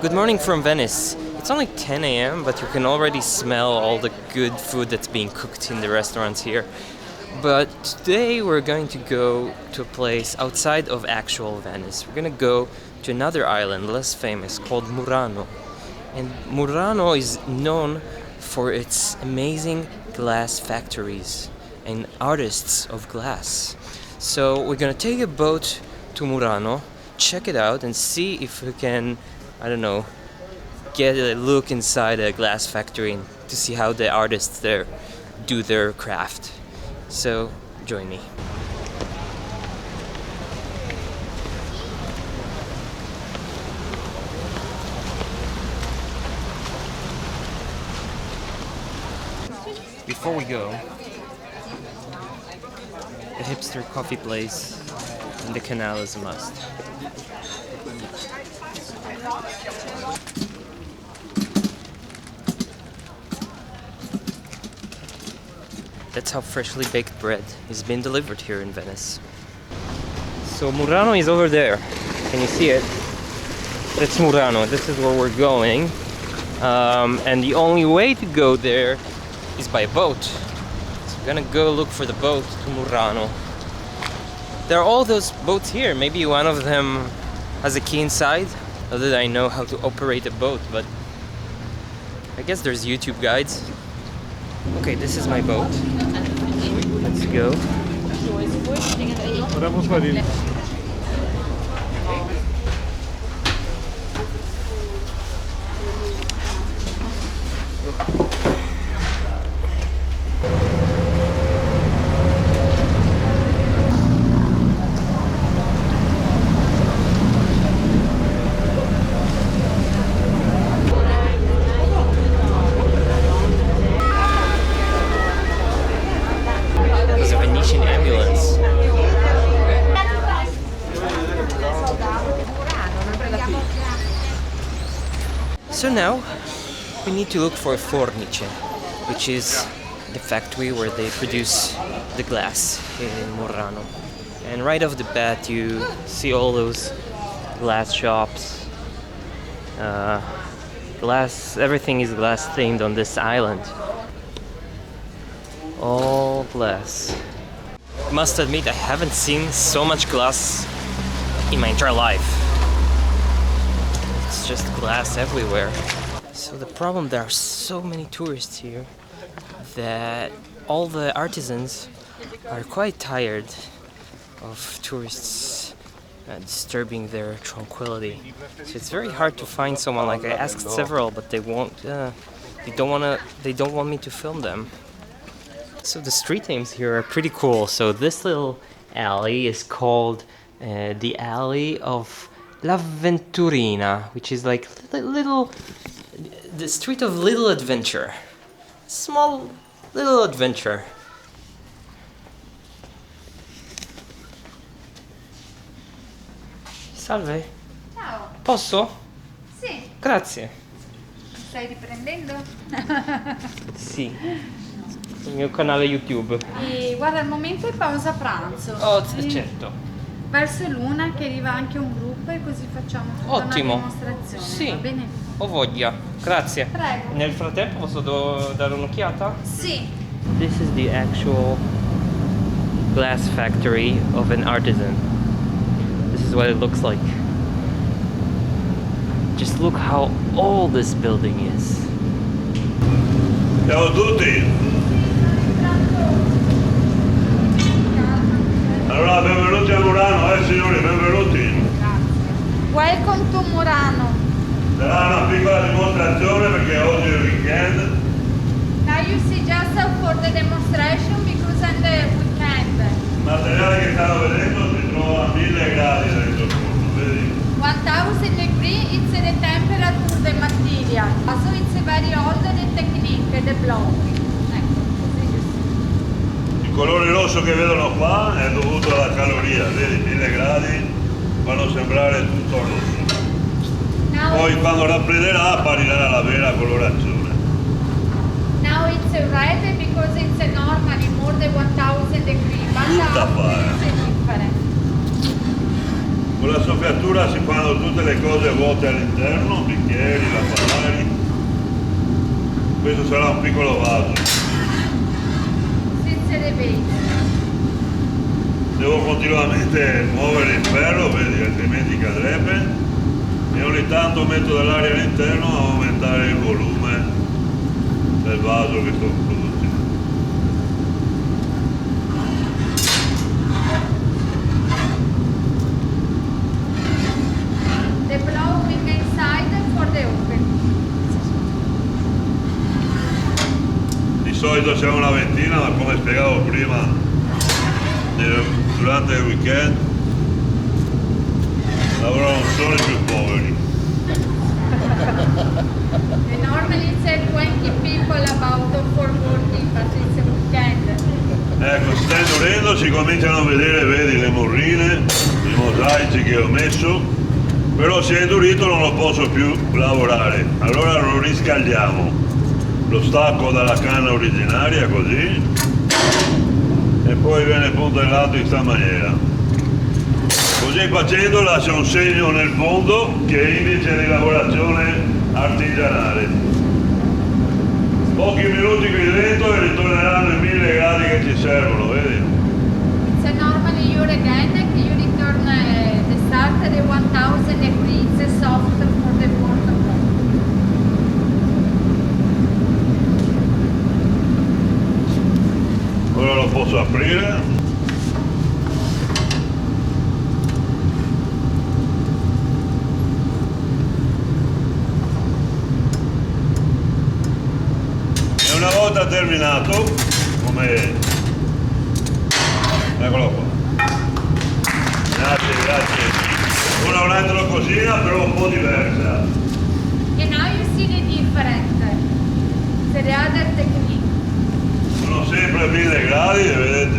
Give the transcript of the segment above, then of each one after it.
Good morning from Venice. It's only 10 a.m., but you can already smell all the good food that's being cooked in the restaurants here. But today we're going to go to a place outside of actual Venice. We're going to go to another island, less famous, called Murano. And Murano is known for its amazing glass factories and artists of glass. So we're going to take a boat to Murano, check it out, and see if we can get a look inside a glass factory to see how the artists there do their craft. So, join me. Before we go, the hipster coffee place and the canal is a must. That's how freshly baked bread is being delivered here in Venice. So Murano is over there. Can you see it? That's Murano. This is where we're going. And the only way to go there is by boat. So we're gonna go look for the boat to Murano. There are all those boats here. Maybe one of them has a key inside. Not that I know how to operate a boat, but I guess there's YouTube guides. Okay, this is my boat. Let's go. There's a Venetian ambulance. So now we need to look for Formiche, which is the factory where they produce the glass in Murano. And right off the bat you see all those glass shops. Everything is glass themed on this island. All glass. I must admit, I haven't seen so much glass in my entire life. It's just glass everywhere. So the problem, there are so many tourists here that all the artisans are quite tired of tourists disturbing their tranquility. So it's very hard to find someone. Like, I asked several, but they won't. They don't want me to film them. So the street names here are pretty cool. So this little alley is called the Alley of La Venturina, which is like the street of little adventure. Small little adventure. Salve. Ciao. Posso? Sì. Grazie. Stai riprendendo? Sì. Il mio canale YouTube. E guarda, al momento è pausa pranzo. Oh, E certo. verso l'una che arriva anche un gruppo e così facciamo tutta Ottimo. una dimostrazione. Sì. Va bene? Ho voglia. Grazie. Prego. Nel frattempo posso dare un'occhiata? Sì. This is the actual glass factory of an artisan. This is what it looks like. Just look how old this building is. Ciao a tutti! Allora, benvenuti a Murano, signori, benvenuti! Welcome to Murano. Sarà una piccola dimostrazione perché oggi è il weekend. Now you see just for the demonstration because I'm the weekend. Il materiale che stanno vedendo si trova a 1000 gradi dentro il forno, vedi? 1000 degrees, it's the temperature of the material. So it's a very old technique, the blowing. Ecco, così giusto. Il colore rosso che vedono qua è dovuto alla caloria, vedi? 1000 gradi fanno sembrare tutto rosso. Poi quando raffredderà apparirà la vera colorazione. Now it's red because it's normally more than 1000 degrees, but Tutta after fare. it's different. Con la soffiatura si fanno tutte le cose vuote all'interno, bicchieri, lampadari. Questo sarà un piccolo vaso. Senza le veci. Devo continuamente muovere il ferro, vedi, altrimenti cadrebbe. E ogni tanto metto dell'aria all'interno a aumentare il volume del vaso che sto producendo. The blowing inside for the open. Di solito siamo una ventina, ma come spiegavo prima, durante il weekend lavorano solo i più poveri. And normally it's 20 people about for working, but it's a weekend. Ecco, si sta indurendo, si cominciano a vedere, vedi, le morrine, i mosaici che ho messo, però si è indurito, non lo posso più lavorare. Allora lo riscaldiamo, lo stacco dalla canna originaria così e poi viene puntellato in questa maniera. Così facendo lascia un segno nel fondo che è indice di lavorazione artigianale. Pochi minuti qui dentro e ritorneranno i 1000 gradi che ci servono, vedi? It's a normally you again, you return the start at the 1000 degrees, soft for the pork. Ora lo posso aprire. E una volta terminato, come... eccolo qua. Grazie, grazie. Una un'altra cosina, però un po' diversa. And now you see the difference. The other technique. Sono sempre a 1000 gradi, vedete?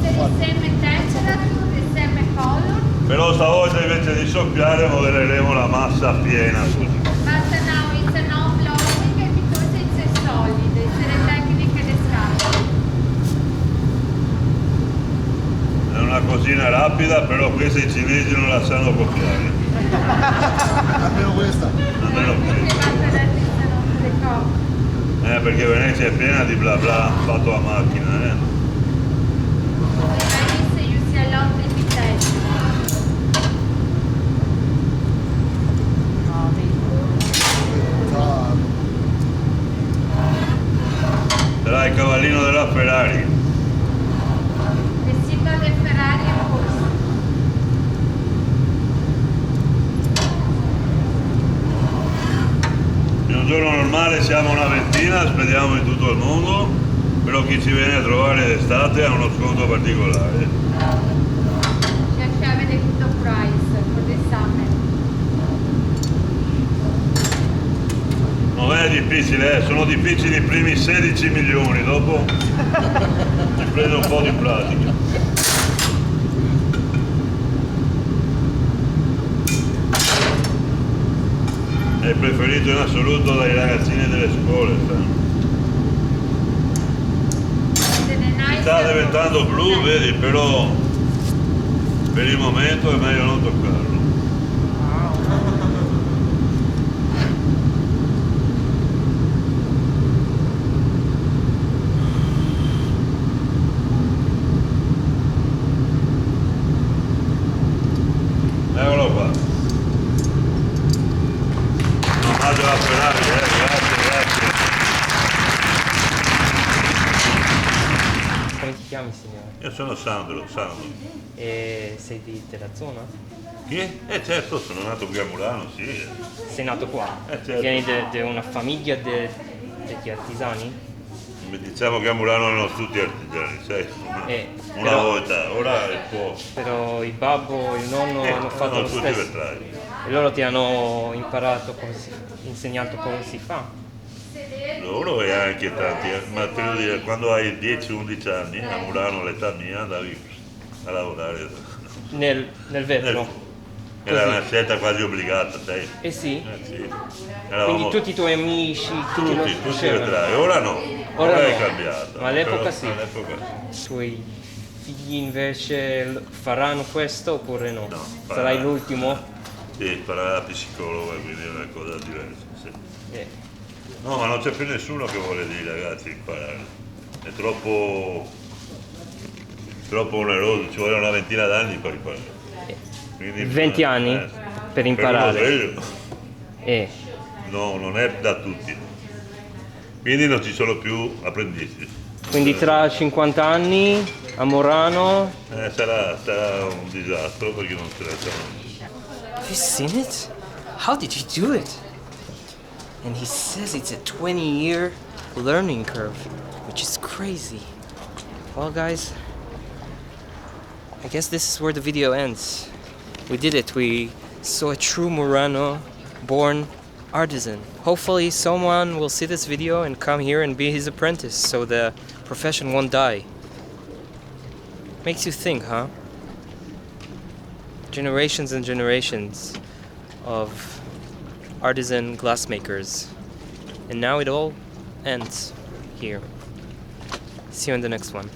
It's the same temperature, the same color, Però stavolta invece di soffiare modelleremo la massa piena. but now it's no blowing because it's a solid. It's the technique the scalp. È una cosina rapida, però questi i cinesi non la sanno copiare. Almeno questa. Almeno qui. Perché Venezia è piena di bla bla fatto a macchina, Venice you see a lot of imitation. Sarà il cavallino della Ferrari. The symbol of Ferrari of course. In un giorno normale siamo una ventina, spediamo in tutto il mondo, però chi ci viene a trovare d'estate ha uno sconto particolare. Just have a good price for the summer. Non è difficile, sono difficili i primi 16 milioni, dopo si prende un po' di pratica. È preferito in assoluto dai ragazzini delle scuole. Sta diventando blu, vedi, però per il momento è meglio non toccarlo. Eccolo qua. Omaggio alla Ferrari, grazie, grazie. Come ti chiami, signore? Io sono Sandro. E sei della zona? Chi? Certo, sono nato qui a Murano, sì. Sei nato qua? Certo. Vieni da una famiglia degli artigiani? Diciamo che a Murano erano tutti artigiani, sai? Una però- volta, ora è poco. Però il babbo, il nonno hanno fatto erano lo tutti stesso. vetrai. E loro ti hanno insegnato come si fa? Loro e anche tanti, ma te lo dire, quando hai 10-11 anni a Murano, l'età mia, andavi a lavorare. Nel vetro? Era Così. una scelta quasi obbligata, sai? Eh sì? Sì. Quindi Eravamo tutti i tuoi amici, tutti lo tutti facevano? vedrai. Ora no, Ora è no. cambiato. Ma all'epoca Però sì. all'epoca sì. I tuoi figli invece faranno questo oppure no? No, Sarai l'ultimo? Sì, farà la psicologa, quindi è una cosa diversa. Sì. Eh. No, ma non c'è più nessuno che vuole dire ragazzi imparare. È troppo oneroso, ci vuole una ventina d'anni per imparare. Quindi, 20 anni per imparare. Per uno sveglio. No, non è da tutti. Quindi non ci sono più apprendisti. Quindi tra 50 anni a Murano. Sarà un disastro perché non ce la fanno. Have you seen it? How did you do it? And he says it's a 20-year learning curve, which is crazy. Well, guys, I guess this is where the video ends. We did it. We saw a true Murano-born artisan. Hopefully someone will see this video and come here and be his apprentice so the profession won't die. Makes you think, huh? Generations and generations of artisan glassmakers. And now it all ends here. See you in the next one.